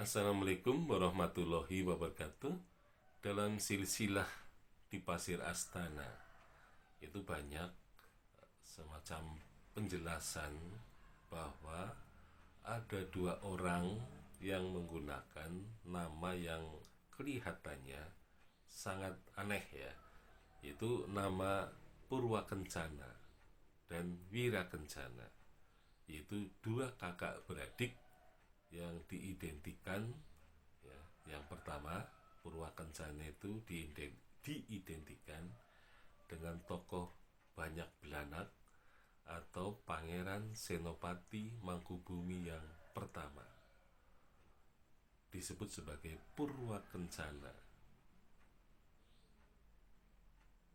Assalamualaikum warahmatullahi wabarakatuh. Dalam silsilah di Pasir Astana itu banyak semacam penjelasan bahwa ada dua orang yang menggunakan nama yang kelihatannya sangat aneh ya, yaitu nama Purwa Kencana dan Wira Kencana, yaitu dua kakak beradik yang diidentikan ya. Yang pertama, Purwakencana itu diidentikan dengan tokoh banyak belanak atau Pangeran Senopati Mangkubumi yang pertama, disebut sebagai Purwakencana.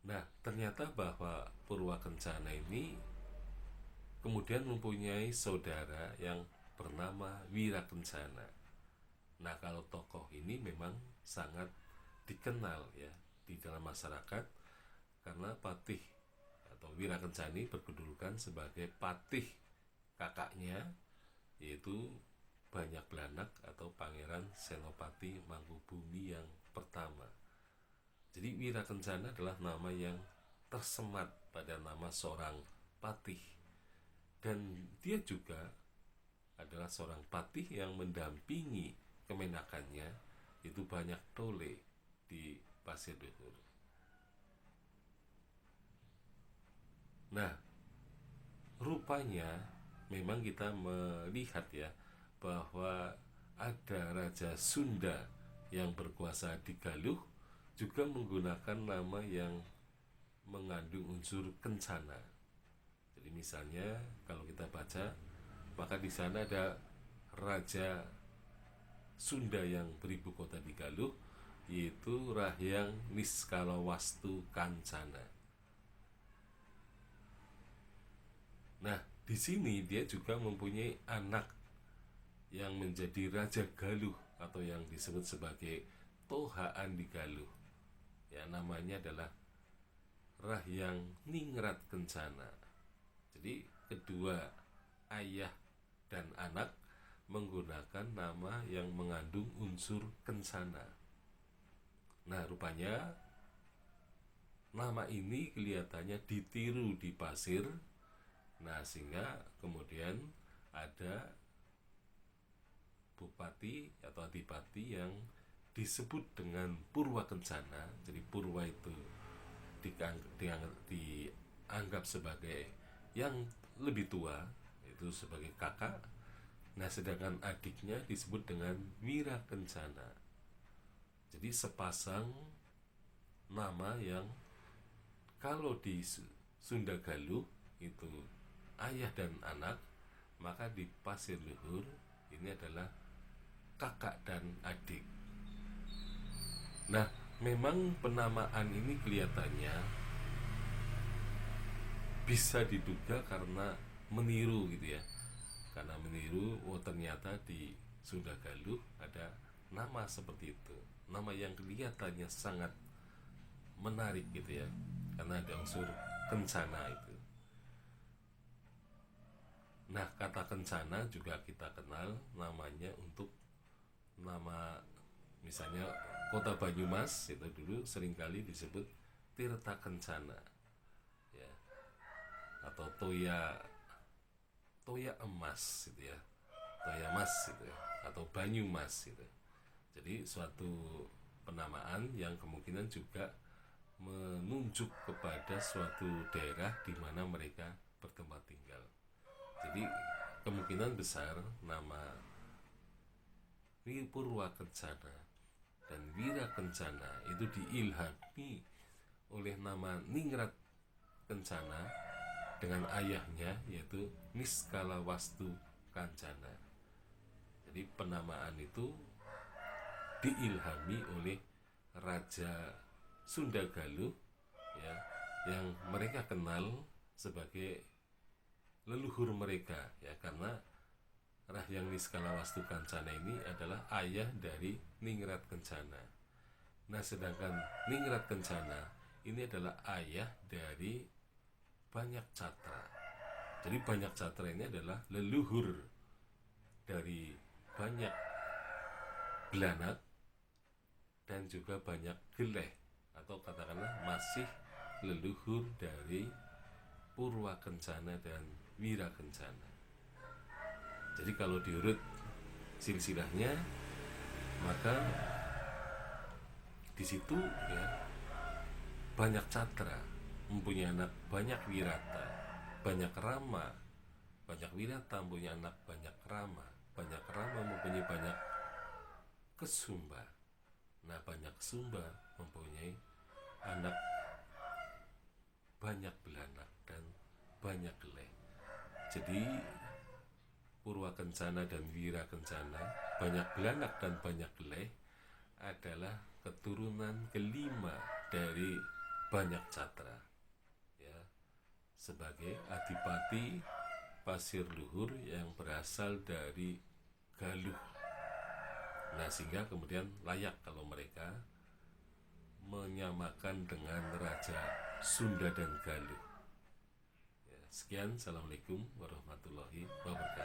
Nah, ternyata bahwa Purwakencana ini kemudian mempunyai saudara yang bernama Wira Kencana. Nah, kalau tokoh ini memang sangat dikenal ya di dalam masyarakat karena Patih atau Wira Kencana berkedudukan sebagai patih kakaknya, yaitu Banyak Belanak atau Pangeran Senopati Mangkubumi yang pertama. Jadi Wira Kencana adalah nama yang tersemat pada nama seorang patih, dan dia juga adalah seorang patih yang mendampingi kemenakannya, itu Banyak Tole di Pasir Luhur. Nah, rupanya memang kita melihat ya bahwa ada Raja Sunda yang berkuasa di Galuh juga menggunakan nama yang mengandung unsur kencana. Jadi misalnya kalau kita baca, maka di sana ada Raja Sunda yang beribu kota di Galuh, yaitu Rahyang Niskalawastu Kancana. Nah, di sini dia juga mempunyai anak yang menjadi Raja Galuh atau yang disebut sebagai Tohaan di Galuh. Ya, namanya adalah Rahyang Ningrat Kencana. Jadi kedua ayah dan anak menggunakan nama yang mengandung unsur kencana. Nah, rupanya nama ini kelihatannya ditiru di pasir. Nah, sehingga kemudian ada bupati atau adipati yang disebut dengan Purwa Kencana. Jadi Purwa itu dianggap sebagai yang lebih tua, itu sebagai kakak. Nah, sedangkan adiknya disebut dengan Wira Kencana. Jadi sepasang nama yang kalau di Sunda Galuh itu ayah dan anak, maka di Pasir Luhur ini adalah kakak dan adik. Nah, memang penamaan ini kelihatannya bisa diduga karena meniru gitu ya, karena meniru, oh ternyata di Sunda Galuh ada nama seperti itu, nama yang kelihatannya sangat menarik gitu ya, karena ada unsur kencana itu. Nah, kata kencana juga kita kenal namanya untuk nama misalnya kota Banyumas itu dulu seringkali disebut Tirta Kencana ya, atau Toya Emas gitu ya, Toya Mas gitu ya, atau Banyumas gitu. Jadi suatu penamaan yang kemungkinan juga menunjuk kepada suatu daerah di mana mereka bertempat tinggal. Jadi kemungkinan besar nama Purwa Kencana dan Wira Kencana itu diilhami oleh nama Ningrat Kencana dengan ayahnya, yaitu Niskalawastu Kancana. Jadi penamaan itu diilhami oleh Raja Sunda Galuh ya, yang mereka kenal sebagai leluhur mereka ya, karena Rahyang Niskalawastu Kancana ini adalah ayah dari Ningrat Kencana. Nah, sedangkan Ningrat Kencana ini adalah ayah dari Banyak Catra. Jadi Banyak Catra ini adalah leluhur dari Banyak belanak dan juga banyak geleh, atau katakanlah masih leluhur dari Purwakencana dan Wirakencana. Jadi kalau diurut silsilahnya, maka di situ ya banyak Catra mempunyai anak banyak Wirata, banyak Rama, banyak Wirata mempunyai anak banyak Rama, banyak Rama mempunyai banyak Kesumba. Nah, banyak Kesumba mempunyai anak banyak belanak dan banyak geleh. Jadi Purwakencana dan Wirakencana, banyak belanak dan banyak geleh, adalah keturunan kelima dari banyak Catra, ya, sebagai adipati pasir luhur yang berasal dari Galuh. Nah, sehingga kemudian layak kalau mereka menyamakan dengan Raja Sunda dan Galuh. Ya, sekian, assalamualaikum warahmatullahi wabarakatuh.